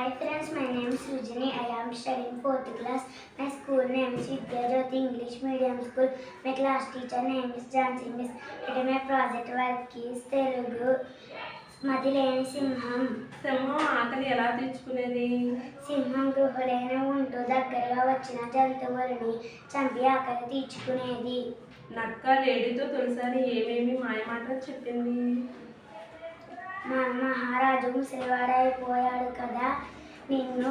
Hi friends, my name is Sujani. I am studying 4th class. My school name is Vidyajyoti English Medium School. My class teacher name is Jansi Miss. Today my project work is Telugu. మతిలేని సింహం. సింహం ఆకలి ఎలా తీర్చుకునేది? సింహం గృహలైన ఉంటూ దగ్గరగా వచ్చిన జంతువులని చంపి ఆకలి తీర్చుకునేది. నక్క లేడితో తొలిసారి ఏమేమి మాయమాటలు చెప్పింది? మహారాజు ముసలివాడైపోయాడు కదా, నిన్ను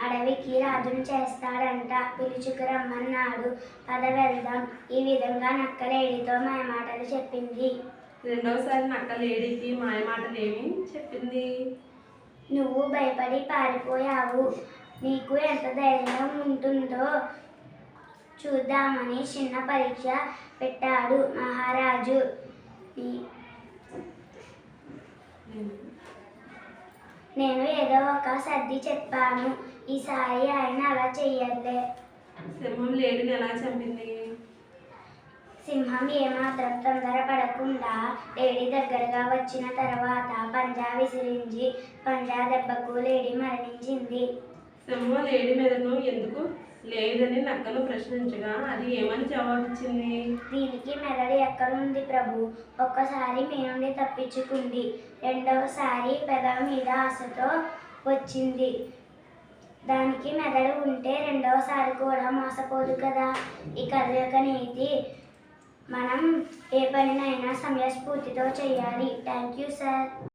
అడవికి రాజును చేస్తాడంట, పిలుచుకురమ్మన్నాడు, పద వెళ్దాం. ఈ విధంగా నక్క లేడితో మాయమాటలు చెప్పింది. రెండవసారి నక్క లేడికి మాయమాటలు ఏమి చెప్పింది? నువ్వు భయపడి పారిపోయావు, నీకు ఎంత ధైర్యం ఉంటుందో చూద్దామని చిన్న పరీక్ష పెట్టాడు మహారాజు. నేను ఏదో ఒక సర్ది చెప్పాను, ఈసారి ఆయన అలా చెయ్యలే. సింహం లేడిని ఎలా చంపింది? సింహం ఏమాత్రం తొందరపడకుండా లేడి దగ్గరగా వచ్చిన తర్వాత పంజా విసిరించి పంజా దెబ్బకు లేడి మరణించింది. సింహం లేడి మీదను ఎందుకు లేదని నక్కను ప్రశ్నించగా అది ఏమని జవాబిచ్చింది? దీనికి మెదడు ఎక్కడుంది ప్రభు, ఒక్కసారి మీ నుండి తప్పించుకుంది, రెండవసారి పెదవి మీద ఆశతో వచ్చింది. దానికి మెదడు ఉంటే రెండవసారి కూడా మోసపోదు కదా. ఈ కథ యొక్క నీతి, మనం ఏ పనినైనా సమయస్ఫూర్తితో చేయాలి. Thank you sir.